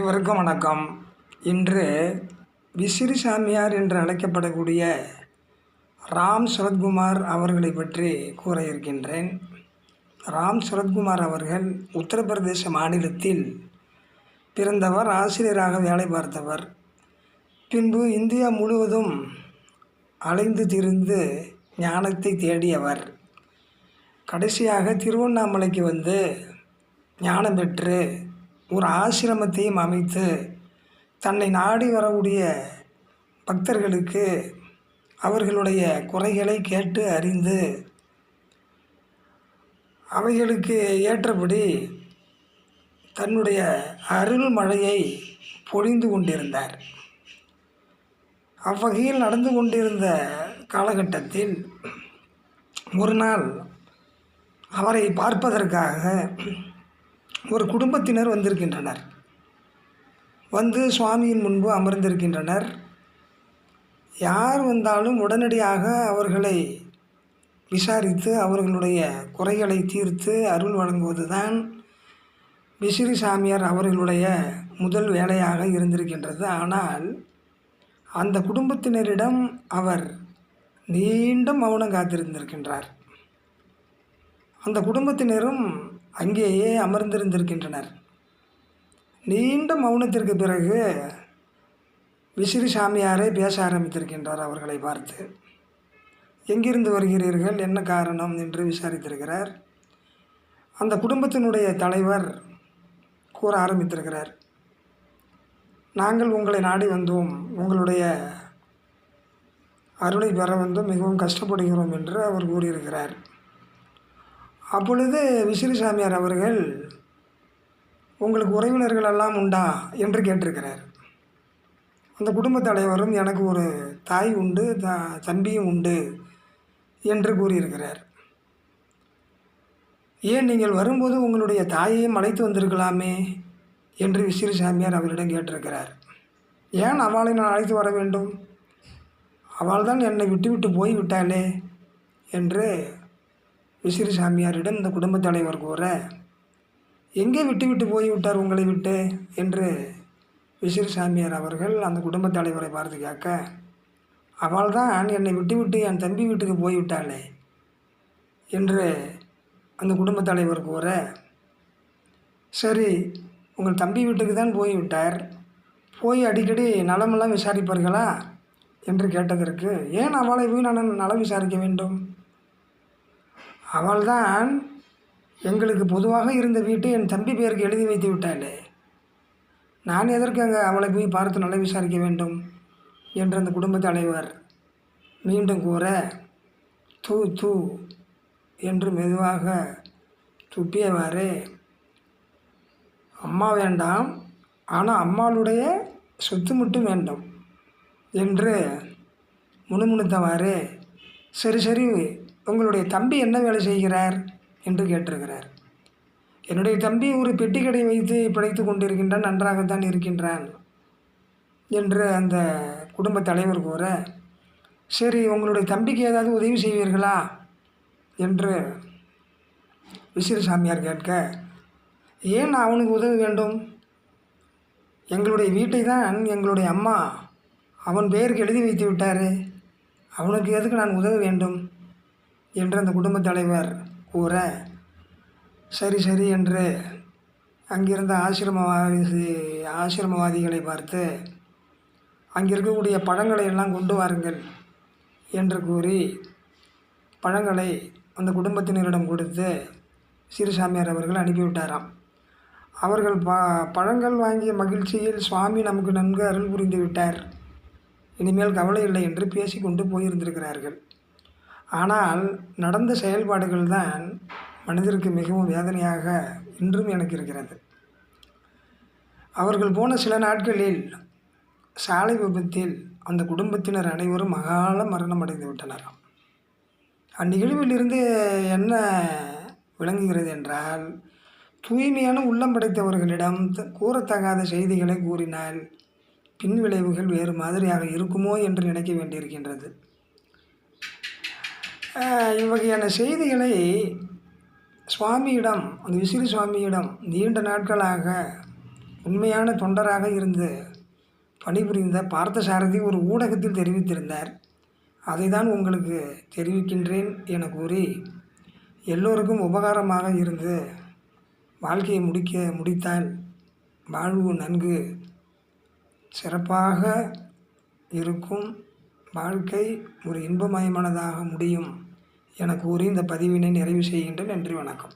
அனைவருக்கும் வணக்கம். இன்று விசிறி சாமியார் என்று அழைக்கப்படக்கூடிய ராம் சரத்குமார் அவர்களை பற்றி கூற இருக்கின்றேன். ராம் சரத்குமார் அவர்கள் உத்தரப்பிரதேச மாநிலத்தில் பிறந்தவர். ஆசிரியராக வேலை பார்த்தவர். பின்பு இந்தியா முழுவதும் அலைந்து திரிந்து ஞானத்தை தேடியவர். கடைசியாக திருவண்ணாமலைக்கு வந்து ஞானம் பெற்று ஒரு ஆசிரமத்தையும் அமைத்து தன்னை நாடி வரக்கூடிய பக்தர்களுக்கு அவர்களுடைய குறைகளை கேட்டு அறிந்து அவைகளுக்கு ஏற்றபடி தன்னுடைய அருள் மழையை பொழிந்து கொண்டிருந்தார். அவ்வகையில் நடந்து கொண்டிருந்த காலகட்டத்தில் ஒரு நாள் அவரை பார்ப்பதற்காக ஒரு குடும்பத்தினர் வந்திருக்கின்றனர். வந்து சுவாமியின் முன்பு அமர்ந்திருக்கின்றனர். யார் வந்தாலும் உடனடியாக அவர்களை விசாரித்து அவர்களுடைய குறைகளை தீர்த்து அருள் வழங்குவது தான் விசிறி சாமியார் அவர்களுடைய முதல் வேலையாக இருந்திருக்கின்றது. ஆனால் அந்த குடும்பத்தினரிடம் அவர் நீண்ட மௌனம் காத்திருந்திருக்கின்றார். அந்த குடும்பத்தினரும் அங்கேயே அமர்ந்திருந்திருக்கின்றனர். நீண்ட மௌனத்திற்கு பிறகு விசிறி சாமியாரே பேச ஆரம்பித்திருக்கின்றார். அவர்களை பார்த்து, எங்கிருந்து வருகிறீர்கள், என்ன காரணம் என்று விசாரித்திருக்கிறார். அந்த குடும்பத்தினுடைய தலைவர் கூற ஆரம்பித்திருக்கிறார். நாங்கள் உங்களை நாடி வந்தோம், உங்களுடைய அருளை பெற வந்தோம், மிகவும் கஷ்டப்படுகிறோம் என்று அவர் கூறியிருக்கிறார். அப்பொழுது விசிறி சாமியார் அவர்கள், உங்களுக்கு உறவினர்கள் எல்லாம் உண்டா என்று கேட்டிருக்கிறார். அந்த குடும்பத் தலைவரும், எனக்கு ஒரு தாய் உண்டு, தம்பியும் உண்டு என்று கூறியிருக்கிறார். ஏன் நீங்கள் வரும்போது உங்களுடைய தாயையும் அழைத்து வந்திருக்கலாமே என்று விசிறி சாமியார் அவரிடம் கேட்டிருக்கிறார். ஏன் அவளை நான் அழைத்து வர வேண்டும், அவள் தான் என்னை விட்டு போய் விட்டாளே என்று விசிறி சாமியாரிடம் இந்த குடும்பத் தலைவர் கூற, எங்கே விட்டு போய்விட்டார் உங்களை விட்டு என்று விசிறி சாமியார் அவர்கள் அந்த குடும்பத் தலைவரை பார்த்து கேட்க, அவள் தான் என்னை விட்டு என் தம்பி வீட்டுக்கு போய்விட்டாளே என்று அந்த குடும்பத் தலைவர் கூற, சரி உங்கள் தம்பி வீட்டுக்கு தான் போய்விட்டார், போய் அடிக்கடி நலமெல்லாம் விசாரிப்பார்களா என்று கேட்டதற்கு, ஏன் அவளை போய் நான் நலம் விசாரிக்க வேண்டும், அவள்தான் எங்களுக்கு பொதுவாக இருந்த வீட்டை என் தம்பி பேருக்கு எழுதி வைத்து விட்டாளே, நான் எதற்காக அவளை போய் பார்த்து நல்லா விசாரிக்க வேண்டும் என்று அந்த குடும்பத் தலைவர் மீண்டும் கூற, தூ என்று மெதுவாக துப்பியவாறு, அம்மா வேண்டாம், ஆனால் அம்மாளுடைய சொத்து மட்டும் வேண்டும் என்று முணுமுணுத்தவாறு, சரி உங்களுடைய தம்பி என்ன வேலை செய்கிறார் என்று கேட்டிருக்கிறார். என்னுடைய தம்பி ஒரு பெட்டி கடை வைத்து பிழைத்து கொண்டிருக்கின்றான், நன்றாகத்தான் இருக்கின்றான் என்று அந்த குடும்பத் தலைவர் கூற, சரி உங்களுடைய தம்பிக்கு ஏதாவது உதவி செய்வீர்களா என்று விசிறி சாமியார் கேட்க, ஏன் அவனுக்கு உதவி வேண்டும், எங்களுடைய வீட்டை தான் எங்களுடைய அம்மா அவன் பெயருக்கு எழுதி வைத்து விட்டார், அவனுக்கு எதுக்கு நான் உதவ வேண்டும் என்று அந்த குடும்பத் தலைவர் கூற, சரி என்று அங்கிருந்த ஆசிரமவாதிகளை பார்த்து, அங்கே இருக்கக்கூடிய பழங்களை எல்லாம் கொண்டு வாருங்கள் என்று கூறி பழங்களை அந்த குடும்பத்தினரிடம் கொடுத்து விசிறி சாமியார் அவர்கள் அனுப்பிவிட்டாராம். அவர்கள் பழங்கள் வாங்கிய மகிழ்ச்சியில், சுவாமி நமக்கு நன்கு அருள் புரிந்து விட்டார், இனிமேல் கவலை இல்லை என்று பேசிக்கொண்டு போயிருந்திருக்கிறார்கள். ஆனால் நடந்த செயல்பாடுகள் தான் மனிதருக்கு மிகவும் வேதனையாக இன்றும் எனக்கு இருக்கிறது. அவர்கள் போன சில நாட்களில் சாலை விபத்தில் அந்த குடும்பத்தினர் அனைவரும் அகால மரணம் அடைந்து விட்டனர். அந்நிகழ்விலிருந்து என்ன விளங்குகிறது என்றால், தூய்மையான உள்ளம் படைத்தவர்களிடம் கூறத்தகாத செய்திகளை கூறினால் பின் விளைவுகள் வேறு மாதிரியாக இருக்குமோ என்று நினைக்க வேண்டியிருக்கின்றது. இவ்வகையான செய்திகளை சுவாமியிடம், அந்த விசிறி சுவாமியிடம் நீண்ட நாட்களாக உண்மையான தொண்டராக இருந்து பணிபுரிந்த பார்த்தசாரதி ஒரு ஊடகத்தில் தெரிவித்திருந்தார். அதை தான் உங்களுக்கு தெரிவிக்கின்றேன் என கூறி எல்லோருக்கும் உபகாரமாக இருந்து வாழ்க்கையை முடித்தால் வாழ்வு நன்கு சிறப்பாக இருக்கும், வாழ்க்கை ஒரு இன்பமயமானதாக முடியும் என கூறி இந்த பதிவினை நிறைவு செய்கின்றேன். நன்றி, வணக்கம்.